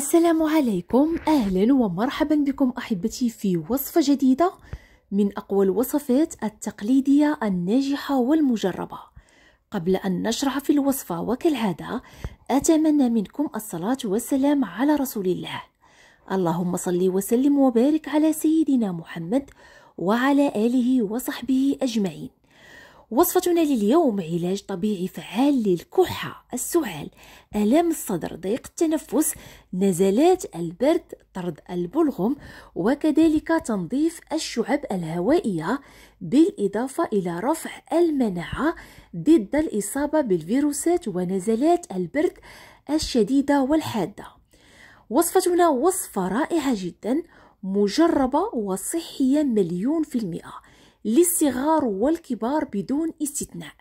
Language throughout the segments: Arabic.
السلام عليكم، أهلا ومرحبا بكم أحبتي في وصفة جديدة من أقوى الوصفات التقليدية الناجحة والمجربة. قبل أن نشرح في الوصفة وكالعادة أتمنى منكم الصلاة والسلام على رسول الله. اللهم صل وسلم وبارك على سيدنا محمد وعلى آله وصحبه أجمعين. وصفتنا لليوم علاج طبيعي فعال للكحة، السعال، آلام الصدر، ضيق التنفس، نزلات البرد، طرد البلغم، وكذلك تنظيف الشعب الهوائية، بالإضافة إلى رفع المناعة ضد الإصابة بالفيروسات ونزلات البرد الشديدة والحادة. وصفتنا وصفة رائعة جدا، مجربة وصحية 100% للصغار والكبار بدون استثناء.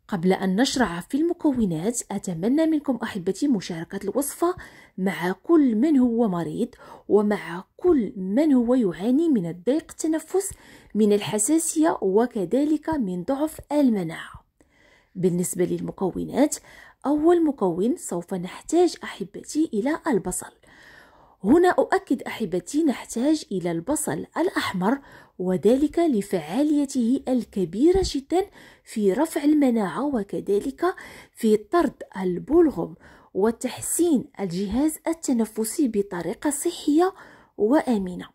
قبل أن نشرع في المكونات أتمنى منكم أحبتي مشاركة الوصفة مع كل من هو مريض ومع كل من هو يعاني من الضيق التنفس، من الحساسية، وكذلك من ضعف المناعة. بالنسبة للمكونات، أول مكون سوف نحتاج أحبتي إلى البصل. هنا أؤكد أحبتي نحتاج إلى البصل الأحمر، وذلك لفعاليته الكبيرة جدا في رفع المناعة وكذلك في طرد البلغم وتحسين الجهاز التنفسي بطريقة صحية وآمنة.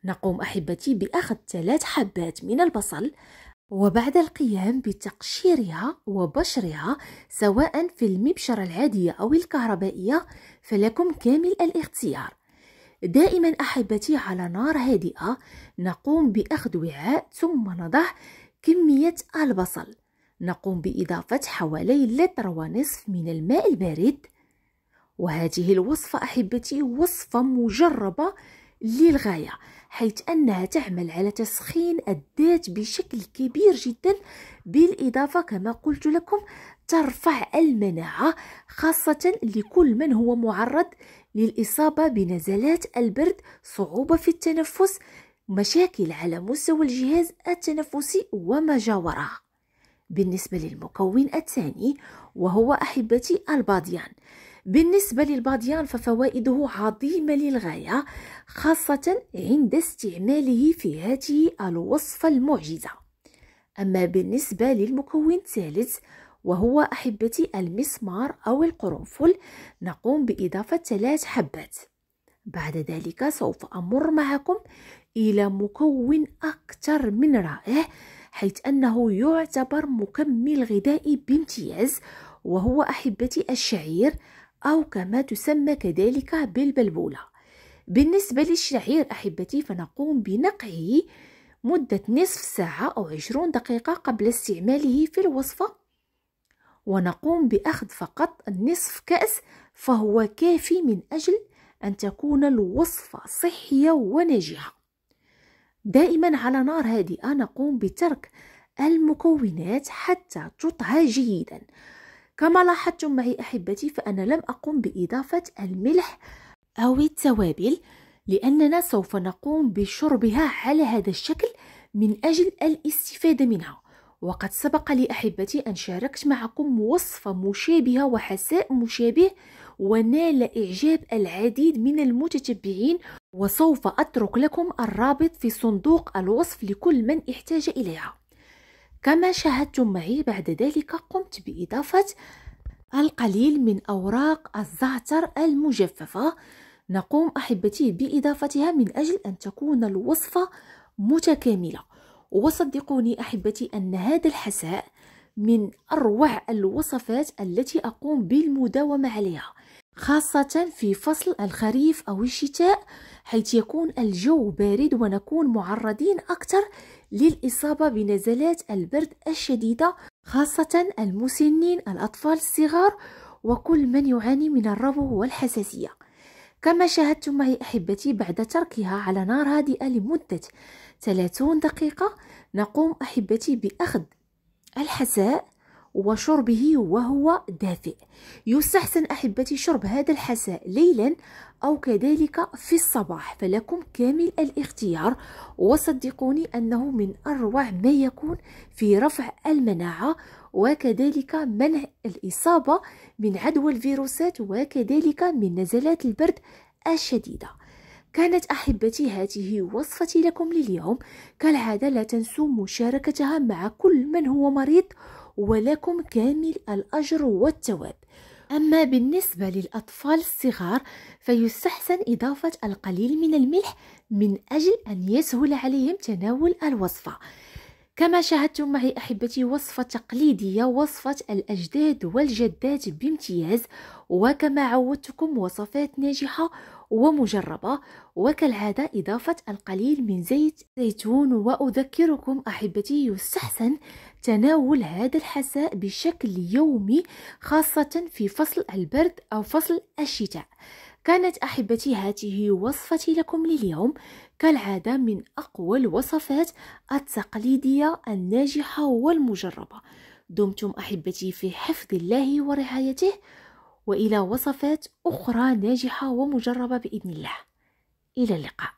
نقوم أحبتي بأخذ 3 حبات من البصل، وبعد القيام بتقشيرها وبشرها سواء في المبشرة العادية أو الكهربائية، فلكم كامل الاختيار. دائما أحبتي على نار هادئة نقوم بأخذ وعاء ثم نضع كمية البصل. نقوم بإضافة حوالي 1.5 لتر من الماء البارد. وهذه الوصفة أحبتي وصفة مجربة للغاية، حيث أنها تعمل على تسخين الذات بشكل كبير جدا، بالإضافة كما قلت لكم ترفع المناعة، خاصة لكل من هو معرض للإصابة بنزلات البرد، صعوبة في التنفس، مشاكل على مستوى الجهاز التنفسي وما جاورها. بالنسبة للمكون الثاني وهو أحبتي الباديان. بالنسبة للباديان ففوائده عظيمة للغاية، خاصة عند استعماله في هذه الوصفة المعجزة. أما بالنسبة للمكون الثالث وهو أحبتي المسمار أو القرنفل، نقوم بإضافة 3 حبات. بعد ذلك سوف أمر معكم إلى مكون أكثر من رائع، حيث أنه يعتبر مكمل غذائي بامتياز، وهو أحبتي الشعير أو كما تسمى كذلك بالبلبولة. بالنسبة للشعير أحبتي فنقوم بنقعه مدة نصف ساعة أو 20 دقيقة قبل استعماله في الوصفة، ونقوم بأخذ فقط نصف كأس، فهو كافي من أجل أن تكون الوصفة صحية وناجحة. دائما على نار هادئة نقوم بترك المكونات حتى تطهى جيدا. كما لاحظتم معي أحبتي فأنا لم أقم بإضافة الملح أو التوابل، لأننا سوف نقوم بشربها على هذا الشكل من أجل الاستفادة منها. وقد سبق لي أحبتي أن شاركت معكم وصفة مشابهة وحساء مشابه ونال إعجاب العديد من المتتبعين، وسوف أترك لكم الرابط في صندوق الوصف لكل من احتاج إليها. كما شاهدتم معي بعد ذلك قمت بإضافة القليل من أوراق الزعتر المجففة. نقوم أحبتي بإضافتها من أجل أن تكون الوصفة متكاملة. وصدقوني أحبتي أن هذا الحساء من أروع الوصفات التي أقوم بالمداومة عليها، خاصة في فصل الخريف أو الشتاء، حيث يكون الجو بارد ونكون معرضين أكثر للإصابة بنزلات البرد الشديدة، خاصة المسنين، الأطفال الصغار، وكل من يعاني من الربو والحساسية. كما شاهدتم معي أحبتي بعد تركها على نار هادئة لمدة 30 دقيقة نقوم أحبتي بأخذ الحساء وشربه وهو دافئ. يستحسن أحبتي شرب هذا الحساء ليلا أو كذلك في الصباح، فلكم كامل الاختيار. وصدقوني أنه من أروع ما يكون في رفع المناعة وكذلك منع الإصابة من عدوى الفيروسات وكذلك من نزلات البرد الشديدة. كانت أحبتي هذه وصفتي لكم لليوم. كالعادة لا تنسوا مشاركتها مع كل من هو مريض، ولكم كامل الأجر والثواب. أما بالنسبة للأطفال الصغار فيستحسن إضافة القليل من الملح من أجل أن يسهل عليهم تناول الوصفة. كما شاهدتم معي أحبتي وصفة تقليدية، وصفة الأجداد والجدات بامتياز، وكما عودتكم وصفات ناجحة ومجربة، وكالعادة إضافة القليل من زيت زيتون. وأذكركم أحبتي يستحسن تناول هذا الحساء بشكل يومي، خاصة في فصل البرد أو فصل الشتاء. كانت أحبتي هذه وصفتي لكم لليوم، كالعادة من أقوى الوصفات التقليدية الناجحة والمجربة. دمتم أحبتي في حفظ الله ورعايته، وإلى وصفات أخرى ناجحة ومجربة بإذن الله. إلى اللقاء.